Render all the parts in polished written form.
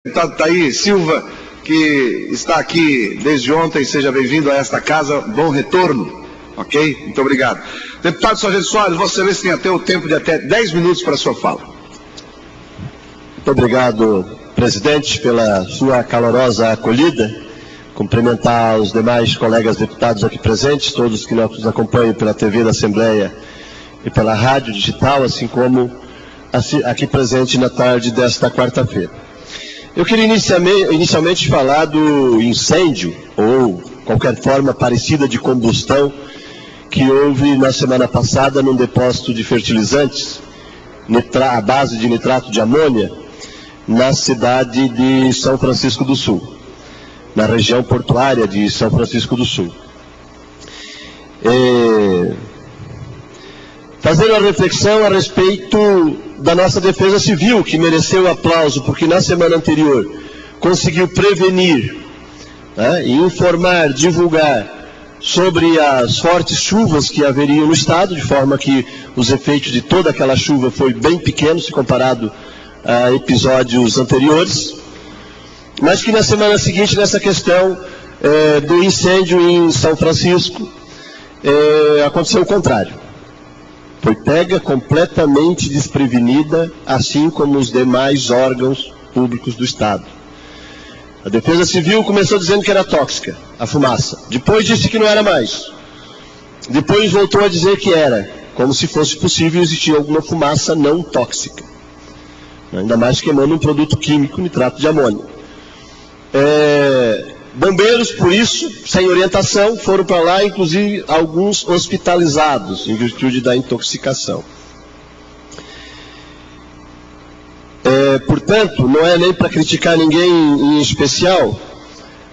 Deputado Thaí Silva, que está aqui desde ontem, seja bem-vindo a esta casa, bom retorno, ok? Muito obrigado. Deputado Sargento Soares, Vossa Excelência tem até o tempo de até 10 minutos para a sua fala. Muito obrigado, presidente, pela sua calorosa acolhida. Cumprimentar os demais colegas deputados aqui presentes, todos que nos acompanham pela TV da Assembleia e pela rádio digital, assim como aqui presente na tarde desta quarta-feira. Eu queria inicialmente falar do incêndio, ou qualquer forma parecida de combustão, que houve na semana passada num depósito de fertilizantes, à base de nitrato de amônia, na cidade de São Francisco do Sul, na região portuária de São Francisco do Sul. Fazendo uma reflexão a respeito da nossa defesa civil, que mereceu aplauso, porque na semana anterior conseguiu prevenir, e informar, divulgar sobre as fortes chuvas que haveriam no estado, de forma que os efeitos de toda aquela chuva foi bem pequeno se comparado a episódios anteriores, mas que na semana seguinte, nessa questão do incêndio em São Francisco, aconteceu o contrário. Foi pega completamente desprevenida, assim como os demais órgãos públicos do Estado. A Defesa Civil começou dizendo que era tóxica, a fumaça. Depois disse que não era mais. Depois voltou a dizer que era, como se fosse possível existir alguma fumaça não tóxica. Ainda mais queimando um produto químico, nitrato de amônia. Bombeiros, por isso, sem orientação, foram para lá, inclusive alguns hospitalizados, em virtude da intoxicação. Portanto, não é nem para criticar ninguém em especial,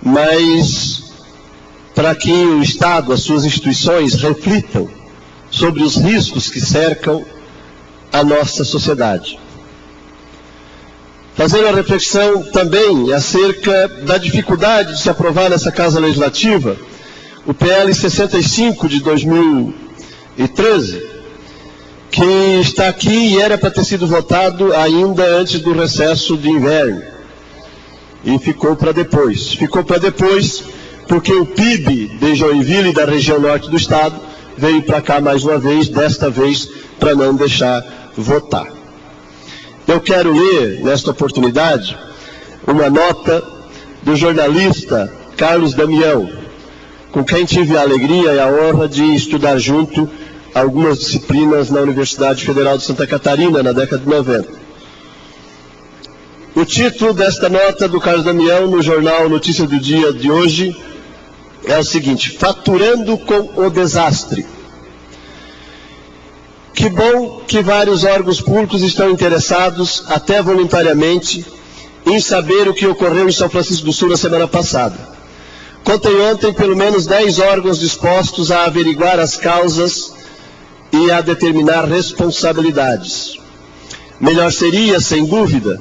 mas para que o Estado, as suas instituições, reflitam sobre os riscos que cercam a nossa sociedade. Fazendo a reflexão também acerca da dificuldade de se aprovar nessa Casa Legislativa o PL 65 de 2013, que está aqui e era para ter sido votado ainda antes do recesso de inverno. E ficou para depois. Ficou para depois porque o PIB de Joinville e da região norte do estado veio para cá mais uma vez, desta vez para não deixar votar. Eu quero ler, nesta oportunidade, uma nota do jornalista Carlos Damião, com quem tive a alegria e a honra de estudar junto algumas disciplinas na Universidade Federal de Santa Catarina, na década de 90. O título desta nota do Carlos Damião, no jornal Notícia do Dia de hoje, é o seguinte: Faturando com o Desastre. Que bom que vários órgãos públicos estão interessados, até voluntariamente, em saber o que ocorreu em São Francisco do Sul na semana passada. Contei ontem pelo menos 10 órgãos dispostos a averiguar as causas e a determinar responsabilidades. Melhor seria, sem dúvida,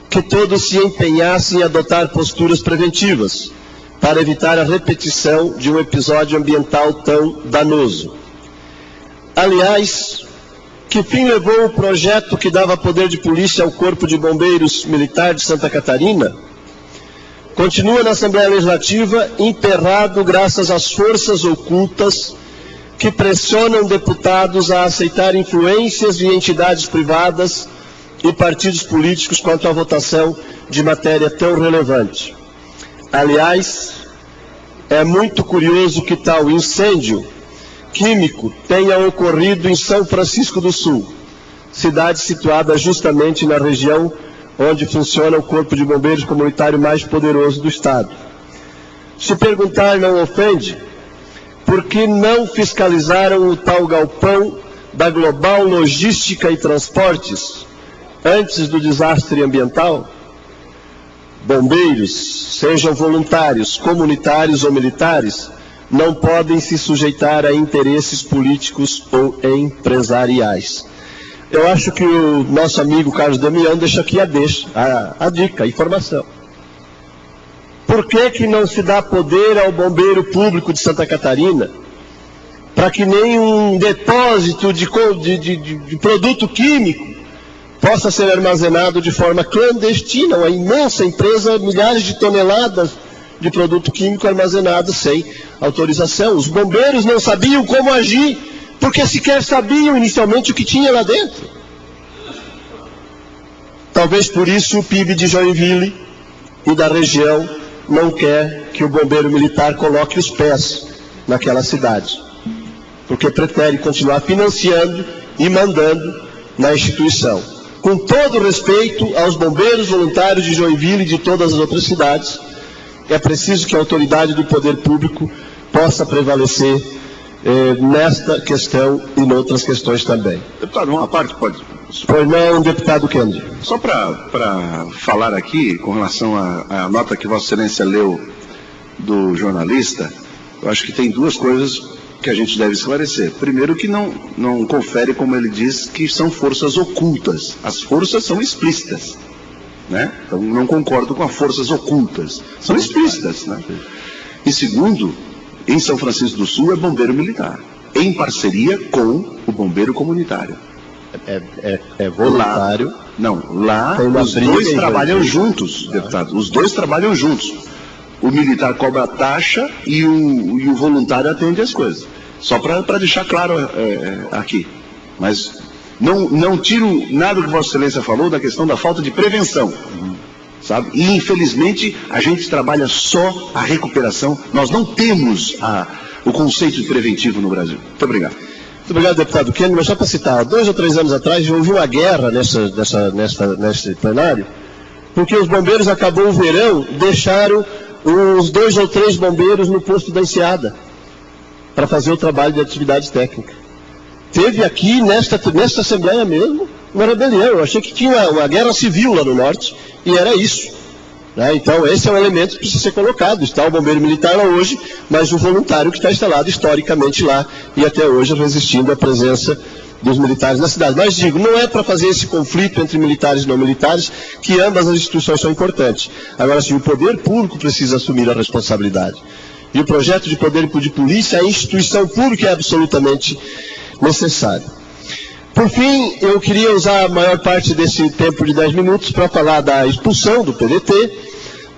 que todos se empenhassem em adotar posturas preventivas, para evitar a repetição de um episódio ambiental tão danoso. Aliás, que fim levou o projeto que dava poder de polícia ao Corpo de Bombeiros Militar de Santa Catarina? Continua na Assembleia Legislativa emperrado graças às forças ocultas que pressionam deputados a aceitar influências de entidades privadas e partidos políticos quanto à votação de matéria tão relevante. Aliás, é muito curioso que tal incêndio químico tenha ocorrido em São Francisco do Sul, cidade situada justamente na região onde funciona o Corpo de Bombeiros Comunitário mais poderoso do Estado. Se perguntar não ofende, por que não fiscalizaram o tal galpão da Global Logística e Transportes antes do desastre ambiental? Bombeiros, sejam voluntários, comunitários ou militares, não podem se sujeitar a interesses políticos ou empresariais. Eu acho que o nosso amigo Carlos Damião deixa aqui a dica, a informação. Por que não se dá poder ao bombeiro público de Santa Catarina para que nem um depósito de produto químico possa ser armazenado de forma clandestina, uma imensa empresa, milhares de toneladas de produto químico armazenado sem autorização. Os bombeiros não sabiam como agir, porque sequer sabiam inicialmente o que tinha lá dentro. Talvez por isso o PIB de Joinville e da região não quer que o bombeiro militar coloque os pés naquela cidade, porque prefere continuar financiando e mandando na instituição. Com todo respeito aos bombeiros voluntários de Joinville e de todas as outras cidades, é preciso que a autoridade do poder público possa prevalecer nesta questão e em outras questões também. Deputado, uma parte pode... Pois não, deputado Kennedy. Só para falar aqui, com relação à nota que Vossa Excelência leu do jornalista, eu acho que tem duas coisas que a gente deve esclarecer. Primeiro, que não confere, como ele diz, que são forças ocultas. As forças são explícitas, né? Então, não concordo com as forças ocultas. São explícitas, né? E segundo, em São Francisco do Sul é bombeiro militar, em parceria com o bombeiro comunitário. É voluntário. Lá os dois trabalham juntos, deputado. Os dois trabalham juntos. O militar cobra a taxa e o voluntário atende as coisas. Só para deixar claro aqui. Mas não tiro nada do que Vossa Excelência falou da questão da falta de prevenção. Sabe? E infelizmente a gente trabalha só a recuperação. Nós não temos o conceito de preventivo no Brasil. Muito obrigado. Muito obrigado, deputado Kennedy. Mas só para citar, 2 ou 3 anos atrás houve uma guerra nesse plenário, porque os bombeiros, acabou o verão, deixaram os 2 ou 3 bombeiros no posto da Enseada para fazer o trabalho de atividade técnica. Teve aqui, nesta Assembleia mesmo, uma rebelião. Eu achei que tinha uma guerra civil lá no norte, e era isso. Né? Então, esse é um elemento que precisa ser colocado. Está o bombeiro militar lá hoje, mas o voluntário que está instalado historicamente lá, e até hoje resistindo à presença dos militares na cidade. Mas digo, não é para fazer esse conflito entre militares e não militares, que ambas as instituições são importantes. Agora sim, o poder público precisa assumir a responsabilidade. E o projeto de poder de polícia, a instituição pública é absolutamente necessário. Por fim, eu queria usar a maior parte desse tempo de 10 minutos para falar da expulsão do PDT,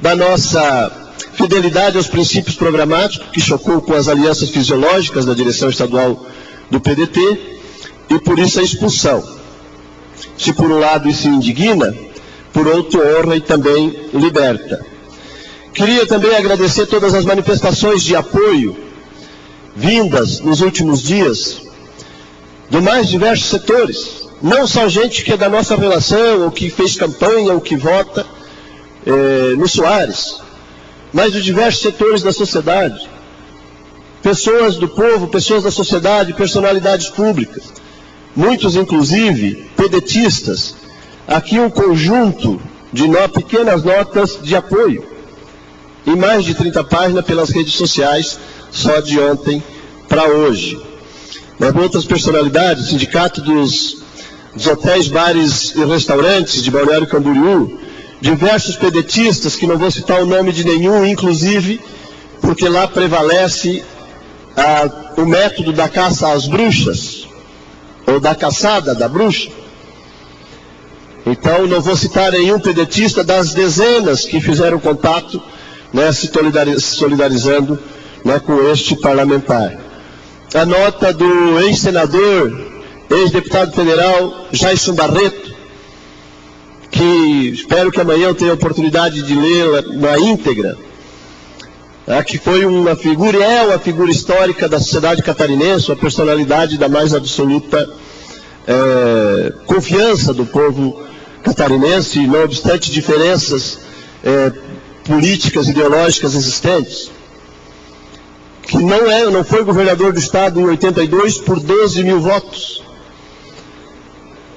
da nossa fidelidade aos princípios programáticos, que chocou com as alianças fisiológicas da direção estadual do PDT, e por isso a expulsão. Se por um lado isso indigna, por outro honra e também liberta. Queria também agradecer todas as manifestações de apoio vindas nos últimos dias de mais diversos setores, não só gente que é da nossa relação, ou que fez campanha, ou que vota no Soares, mas de diversos setores da sociedade, pessoas do povo, pessoas da sociedade, personalidades públicas, muitos inclusive pedetistas. Aqui um conjunto de pequenas notas de apoio, em mais de 30 páginas pelas redes sociais, só de ontem para hoje. Outras personalidades, Sindicato dos Hotéis, Bares e Restaurantes de Balneário Camboriú, diversos pedetistas, que não vou citar o nome de nenhum, inclusive, porque lá prevalece o método da caça às bruxas, ou da caçada da bruxa. Então, não vou citar nenhum pedetista das dezenas que fizeram contato, se solidarizando com este parlamentar. A nota do ex-senador, ex-deputado federal, Jairson Barreto, que espero que amanhã eu tenha a oportunidade de lê-la na íntegra, que foi uma figura, e é uma figura histórica da sociedade catarinense, uma personalidade da mais absoluta confiança do povo catarinense, não obstante diferenças políticas, ideológicas existentes, que não foi governador do estado em 82 por 12 mil votos.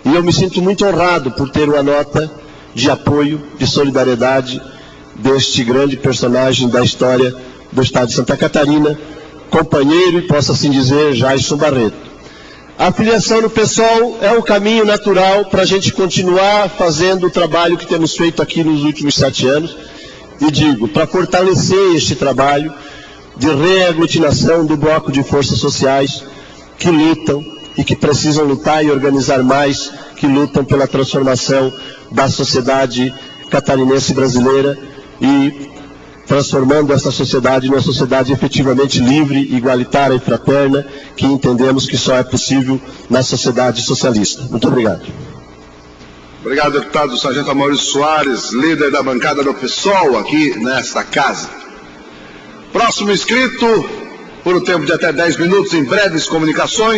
E eu me sinto muito honrado por ter uma nota de apoio, de solidariedade deste grande personagem da história do estado de Santa Catarina, companheiro e, posso assim dizer, Jairson Barreto. A filiação no PSOL é um caminho natural para a gente continuar fazendo o trabalho que temos feito aqui nos últimos 7 anos, e digo, para fortalecer este trabalho de reaglutinação do bloco de forças sociais que lutam e que precisam lutar e organizar mais que lutam pela transformação da sociedade catarinense brasileira e transformando essa sociedade numa sociedade efetivamente livre, igualitária e fraterna, que entendemos que só é possível na sociedade socialista. Muito obrigado. Obrigado, deputado Sargento Maurício Soares, líder da bancada do PSOL aqui nesta casa. Próximo inscrito, por um tempo de até 10 minutos, em breves comunicações.